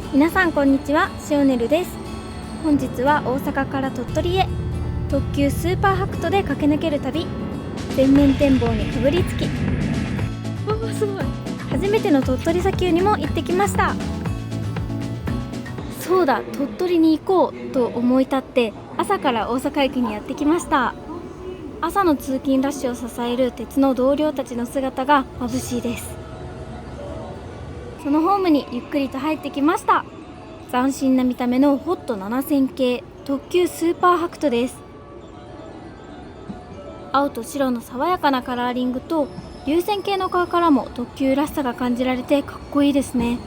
皆さんこんにちは、シオネルです。本日は大阪から鳥取へ特急スーパーはくとで駆け抜ける旅、全面展望にかぶりつき、すごい初めての鳥取砂丘にも行ってきました。そうだ、鳥取に行こうと思い立って朝から大阪駅にやってきました。朝の通勤ラッシュを支える鉄の同僚たちの姿が眩しいです。そのホームにゆっくりと入ってきました。斬新な見た目のホット7000系特急スーパーはくとです。青と白の爽やかなカラーリングと流線形の顔からも特急らしさが感じられてかっこいいですね。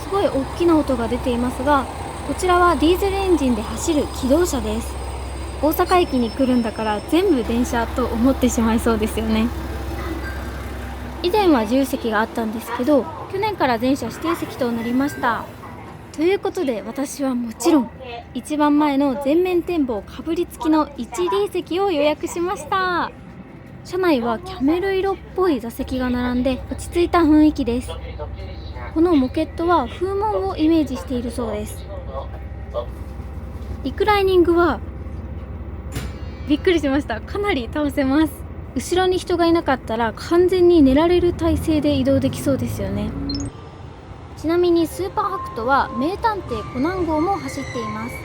すごい大きな音が出ていますが、こちらはディーゼルエンジンで走る気動車です。大阪駅に来るんだから全部電車と思ってしまいそうですよね。以前は自由席があったんですけど、去年から全車指定席となりました。ということで私はもちろん一番前の全面展望かぶりつきの 1D 席を予約しました。車内はキャメル色っぽい座席が並んで落ち着いた雰囲気です。このモケットは風紋をイメージしているそうです。リクライニングはびっくりしました。かなり倒せます。後ろに人がいなかったら完全に寝られる体勢で移動できそうですよね。ちなみにスーパーはくとは名探偵コナン号も走っています。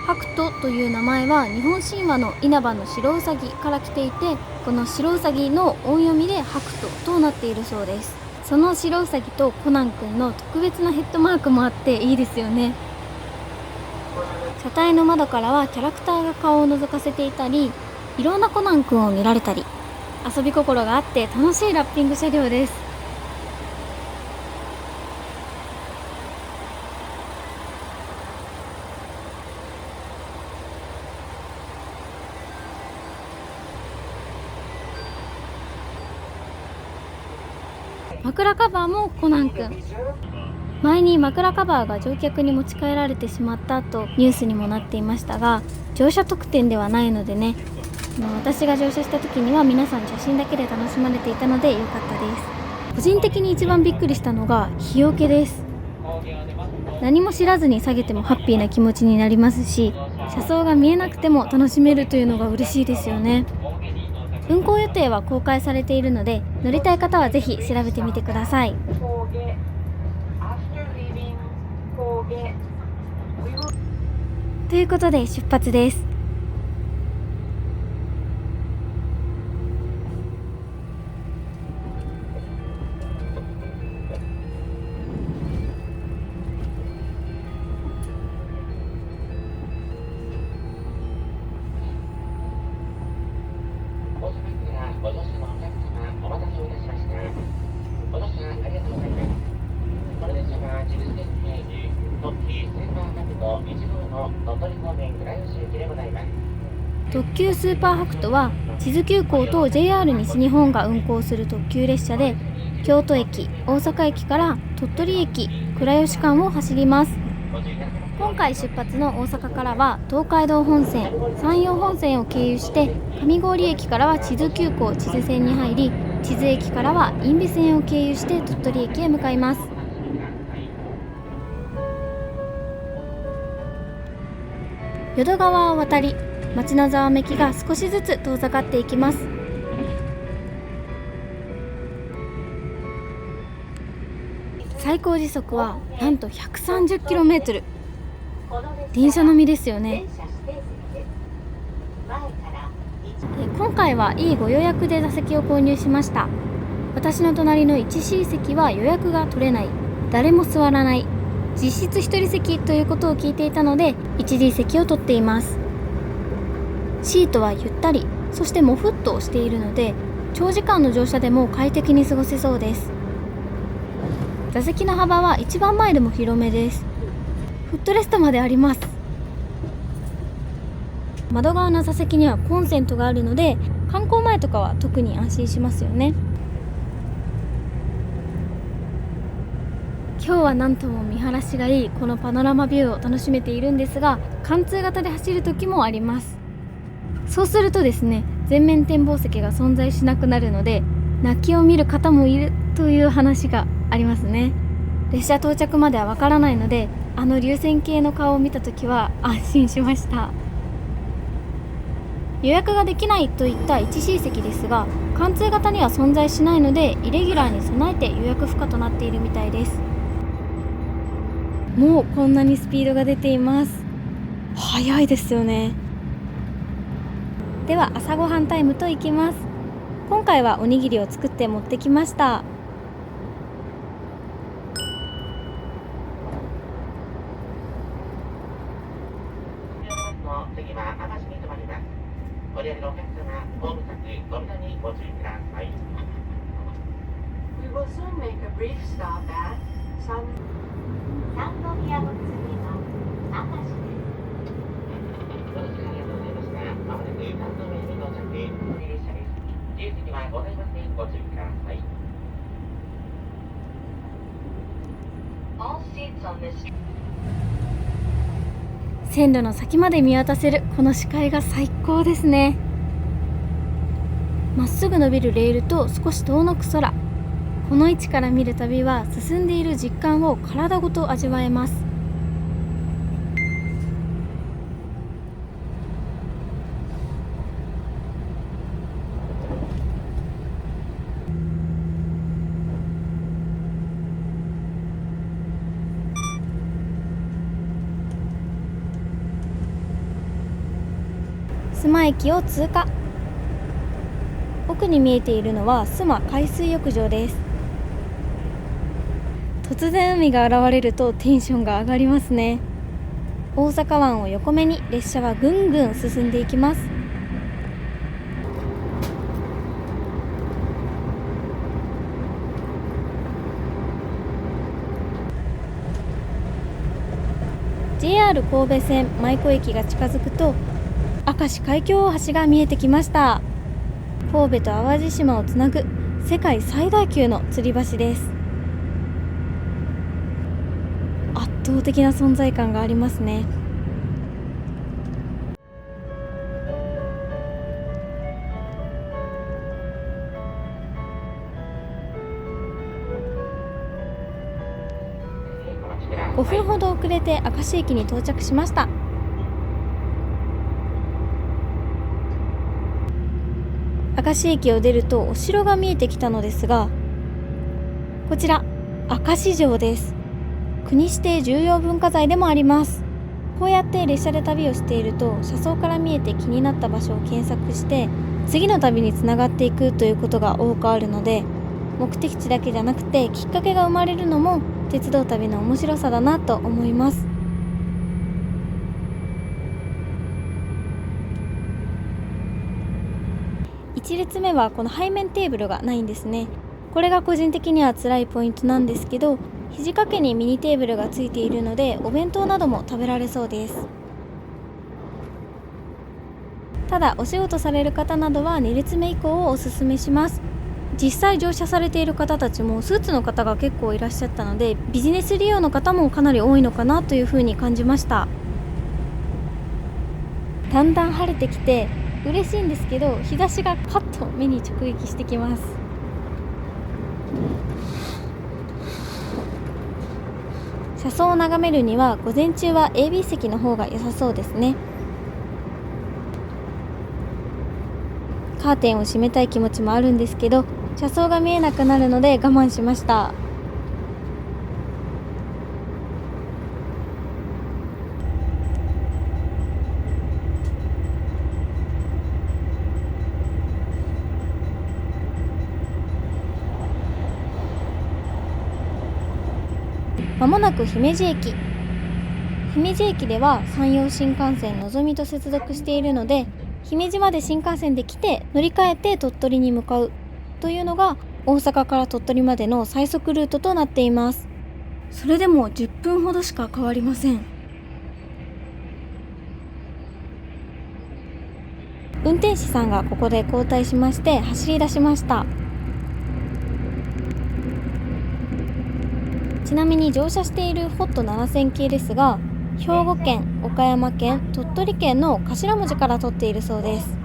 はくとという名前は日本神話の稲葉の白うさぎから来ていて、この白うさぎの音読みではくととなっているそうです。その白うさぎとコナンくんの特別なヘッドマークもあっていいですよね。車体の窓からはキャラクターが顔を覗かせていたり、いろんなコナンくんを見られたり、遊び心があって楽しいラッピング車両です。枕カバーもコナンくん。前に枕カバーが乗客に持ち帰られてしまったとニュースにもなっていましたが、乗車特典ではないのでね、私が乗車した時には皆さん写真だけで楽しまれていたので良かったです。個人的に一番びっくりしたのが日よけです。何も知らずに下げてもハッピーな気持ちになりますし、車窓が見えなくても楽しめるというのが嬉しいですよね。運行予定は公開されているので、乗りたい方はぜひ調べてみてください。ということで出発です。特急スーパーはくとは智頭急行と JR 西日本が運行する特急列車で、京都駅、大阪駅から鳥取駅、倉吉間を走ります。今回出発の大阪からは東海道本線、山陽本線を経由して上郡駅からは智頭急行智頭線に入り、智頭駅からは因美線を経由して鳥取駅へ向かいます。淀川を渡り、街のざわめきが少しずつ遠ざかっていきます。最高時速はなんと 130km。 電車並みですよね。今回はいいご予約で座席を購入しました。私の隣の 1C 席は予約が取れない、誰も座らない、実質1人席ということを聞いていたので 1D 席を取っています。シートはゆったり、そしてもふっとしているので長時間の乗車でも快適に過ごせそうです。座席の幅は一番前でも広めです。フットレストまであります。窓側の座席にはコンセントがあるので観光前とかは特に安心しますよね。今日はなんとも見晴らしがいいこのパノラマビューを楽しめているんですが、貫通型で走る時もあります。そうするとですね、全面展望席が存在しなくなるので泣きを見る方もいるという話がありますね。列車到着まではわからないので、あの流線形の顔を見たときは安心しました。予約ができないといった 1C 席ですが、貫通型には存在しないのでイレギュラーに備えて予約不可となっているみたいです。もうこんなにスピードが出ています。速いですよね。では朝ごはんタイムといきます。今回はおにぎりを作って持ってきました。次は明石に停まります。ご利用のお客様、ホーム先、ごみにご注意ください。We will soon make a brief stop at三宮の次は明石です。ご乗車ありがとうございました。まもなく三宮に到着。列車です。自由席はございません。ご注意ください。All seats on this線路の先まで見渡せるこの視界が最高ですね。まっすぐ伸びるレールと少し遠のく空、この位置から見る旅は進んでいる実感を体ごと味わえます。須磨駅を通過。奥に見えているのは須磨海水浴場です。突然海が現れるとテンションが上がりますね。大阪湾を横目に列車はぐんぐん進んでいきます。JR 神戸線舞子駅が近づくと明石海峡大橋が見えてきました。神戸と淡路島をつなぐ世界最大級の吊り橋です。圧倒的な存在感がありますね。5分ほど遅れて明石駅に到着しました。明石駅を出るとお城が見えてきたのですが、こちら明石城です。国指定重要文化財でもあります。こうやって列車で旅をしていると車窓から見えて気になった場所を検索して次の旅につながっていくということが多くあるので、目的地だけじゃなくてきっかけが生まれるのも鉄道旅の面白さだなと思います。1列目はこの背面テーブルがないんですね。これが個人的には辛いポイントなんですけど、肘掛けにミニテーブルがついているのでお弁当なども食べられそうです。ただお仕事される方などは2列目以降をおすすめします。実際乗車されている方たちもスーツの方が結構いらっしゃったので、ビジネス利用の方もかなり多いのかなというふうに感じました。だんだん晴れてきて嬉しいんですけど、日差しがパッと目に直撃してきます。車窓を眺めるには午前中は AB 席の方が良さそうですね。カーテンを閉めたい気持ちもあるんですけど、車窓が見えなくなるので我慢しました。まもなく姫路駅。姫路駅では山陽新幹線のぞみと接続しているので、姫路まで新幹線で来て乗り換えて鳥取に向かうというのが大阪から鳥取までの最速ルートとなっています。それでも10分ほどしか変わりません。運転士さんがここで交代しまして走り出しました。ちなみに乗車しているホット7000系ですが、兵庫県、岡山県、鳥取県の頭文字から取っているそうです。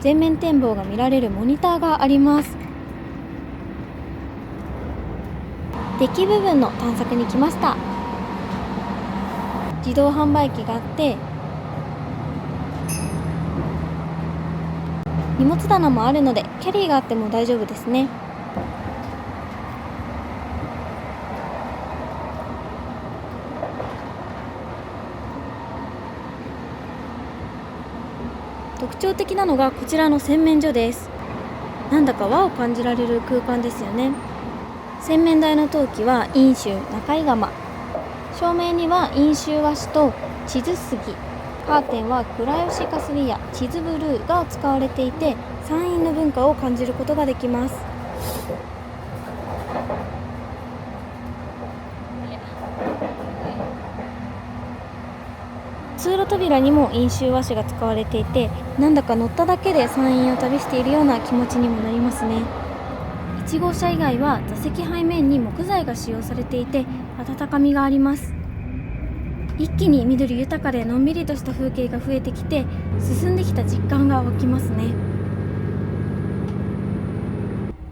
全面展望が見られるモニターがあります。デッキ部分の探索に来ました。自動販売機があって荷物棚もあるのでキャリーがあっても大丈夫ですね。特徴的なのがこちらの洗面所です。なんだか和を感じられる空間ですよね。洗面台の陶器は飲酒中井窯、照明には飲酒和紙と地図杉、カーテンは倉吉かすりや地図ブルーが使われていて、山陰の文化を感じることができます。通路扉にも飲酒和紙が使われていて、なんだか乗っただけで山陰を旅しているような気持ちにもなりますね。1号車以外は座席背面に木材が使用されていて温かみがあります。一気に緑豊かでのんびりとした風景が増えてきて、進んできた実感が湧きますね。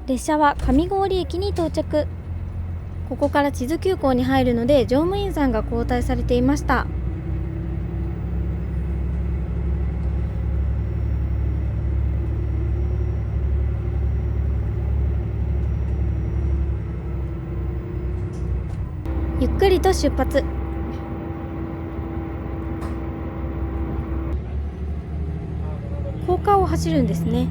列車は上郡駅に到着。ここから智頭急行に入るので乗務員さんが交代されていました。ゆっくりと出発。高架を走るんですね。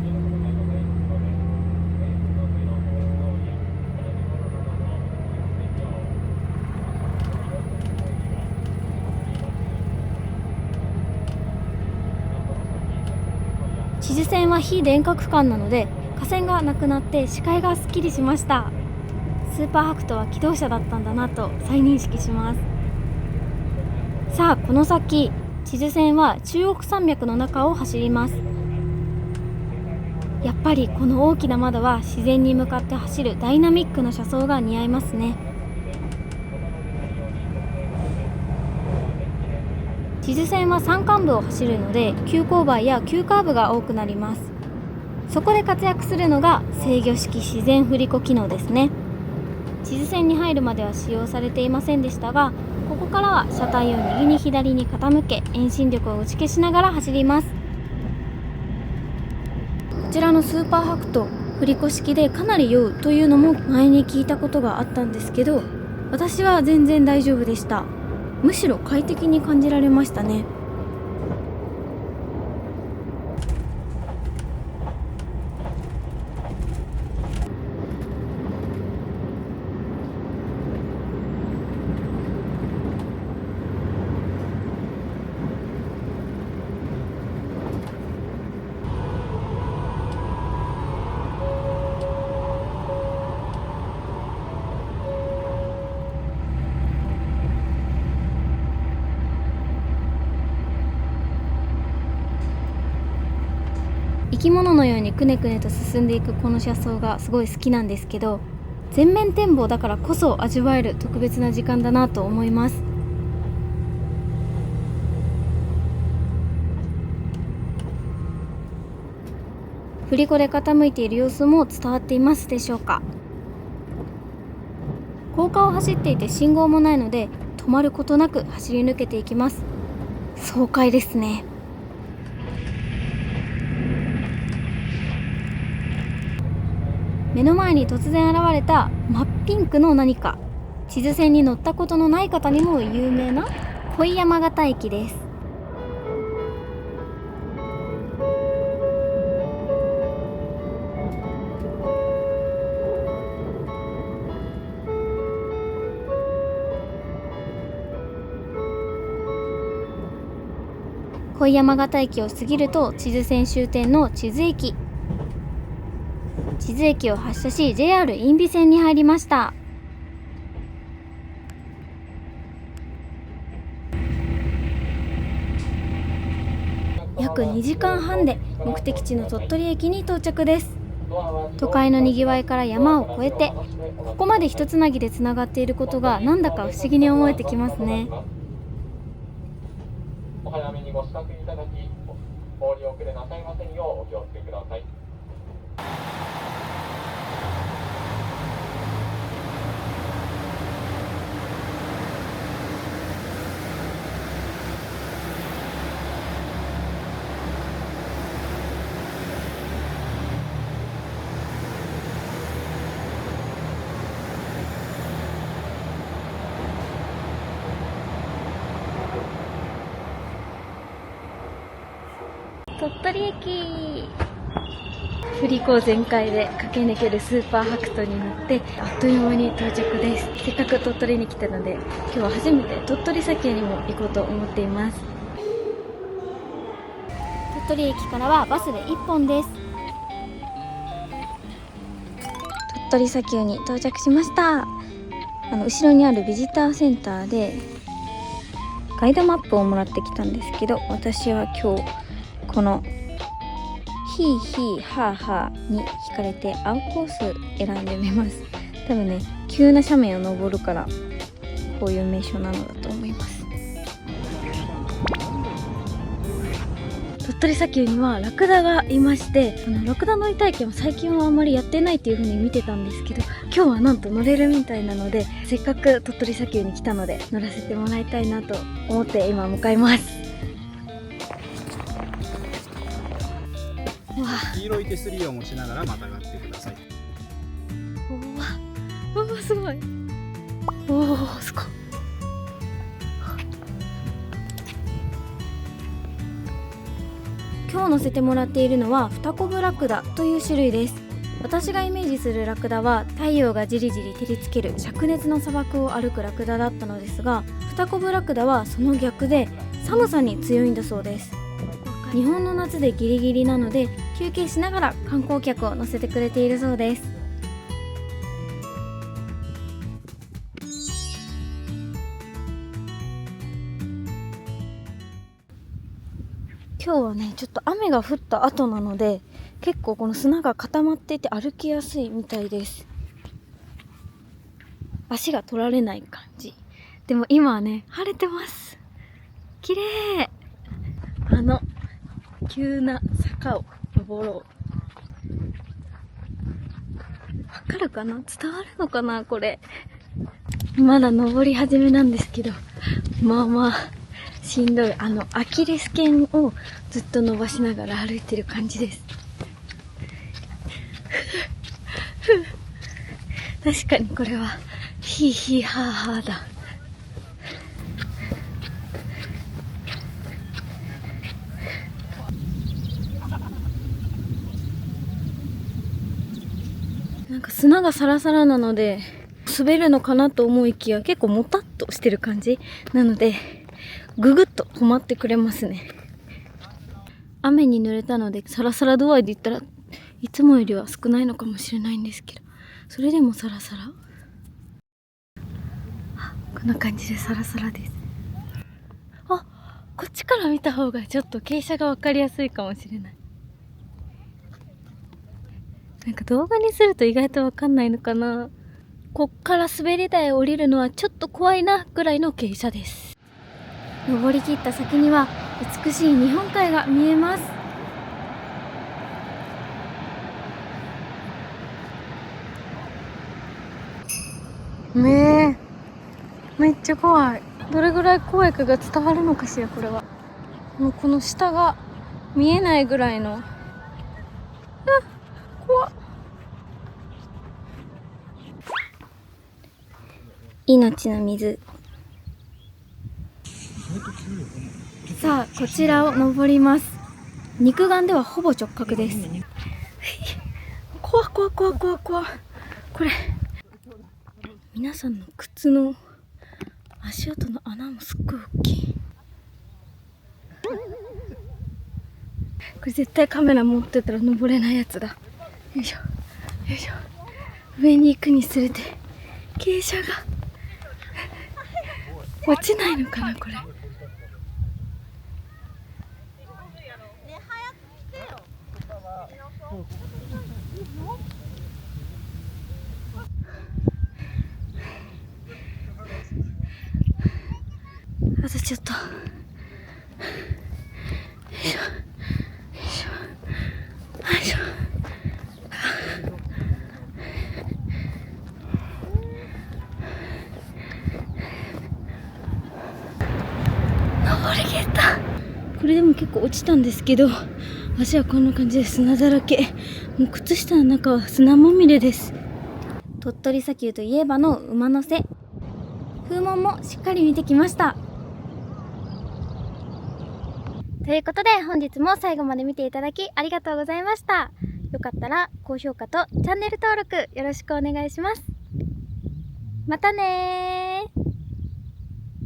智頭線は非電化区間なので架線がなくなって視界がすっきりしました。スーパーハクトは気動車だったんだなと再認識します。さあこの先、智頭線は中国山脈の中を走ります。やっぱりこの大きな窓は自然に向かって走るダイナミックな車窓が似合いますね。智頭線は山間部を走るので急勾配や急カーブが多くなります。そこで活躍するのが制御式自然振り子機能ですね。智頭線に入るまでは使用されていませんでしたが、ここからは車体を右に左に傾け遠心力を打ち消しながら走ります。こちらのスーパーハクト、振り子式でかなり酔うというのも前に聞いたことがあったんですけど、私は全然大丈夫でした。むしろ快適に感じられましたね。生き物のようにくねくねと進んでいくこの車窓がすごい好きなんですけど、全面展望だからこそ味わえる特別な時間だなと思います。振り子で傾いている様子も伝わっていますでしょうか。高架を走っていて信号もないので止まることなく走り抜けていきます。爽快ですね。目の前に突然現れた真っピンクの何か、智頭線に乗ったことのない方にも有名な恋山形駅です。恋山形駅を過ぎると智頭線終点の智頭駅。智頭駅を発車し JR 因美線に入りました。約2時間半で目的地の鳥取駅に到着です。都会のにぎわいから山を越えてここまで一つなぎでつながっていることがなんだか不思議に思えてきますね。お早めにご支度いただきお降り遅れなさいませんようお気をつけください。鳥取駅、振り子全開で駆け抜けるスーパーハクトに乗ってあっという間に到着です。せっかく鳥取に来たので今日は初めて鳥取砂丘にも行こうと思っています。鳥取駅からはバスで1本です。鳥取砂丘に到着しました。後ろにあるビジターセンターでガイドマップをもらってきたんですけど、私は今日このヒーヒーハーハーに惹かれて青コース選んでみます。多分ね、急な斜面を登るからこういう名所なのだと思います。鳥取砂丘にはラクダがいまして、ラクダ乗り体験は最近はあんまりやってないっていう風に見てたんですけど、今日はなんと乗れるみたいなので、せっかく鳥取砂丘に来たので乗らせてもらいたいなと思って今向かいます。黄色い手すりを持ちながらまたがってください。おお、すごい。おお、すごい。今日乗せてもらっているのはフタコブラクダという種類です。私がイメージするラクダは太陽がじりじり照りつける灼熱の砂漠を歩くラクダだったのですが、フタコブラクダはその逆で寒さに強いんだそうです。日本の夏でギリギリなので休憩しながら観光客を乗せてくれているそうです。今日はね、ちょっと雨が降った後なので結構この砂が固まっていて歩きやすいみたいです。足が取られない感じ。でも今はね、晴れてます。綺麗。急な坂を登ろう。わかるかな？伝わるのかなこれ。まだ登り始めなんですけど、まあまあしんどい。アキレス腱をずっと伸ばしながら歩いてる感じです。確かにこれはヒーヒーハーハーだ。なんか砂がサラサラなので滑るのかなと思いきや結構もたっとしてる感じなのでぐぐっと止まってくれますね。雨に濡れたのでサラサラ度合いで言ったらいつもよりは少ないのかもしれないんですけど、それでもサラサラ。こんな感じでサラサラです。あ、こっちから見た方がちょっと傾斜が分かりやすいかもしれない。なんか動画にすると意外と分かんないのかな。こっから滑り台を降りるのはちょっと怖いなぐらいの傾斜です。登り切った先には美しい日本海が見えます。めっちゃ怖い。どれぐらい怖いかが伝わるのかしら。これはもうこの下が見えないぐらいの怖っ。命の水。さあ、こちらを登ります。肉眼ではほぼ直角です。怖怖怖怖怖。これ皆さんの靴の足跡の穴もすっごい大きい。これ絶対カメラ持ってたら登れないやつだ。よいしょよいしょ。上に行くにつれて傾斜が落ちないのかなこれ。あとちょっと。よいしょ。れでも結構落ちたんですけど、足はこんな感じで砂だらけ。もう靴下の中は砂まみれです。鳥取砂丘といえばの馬の背、風紋もしっかり見てきました。ということで本日も最後まで見ていただきありがとうございました。よかったら高評価とチャンネル登録よろしくお願いします。またねー。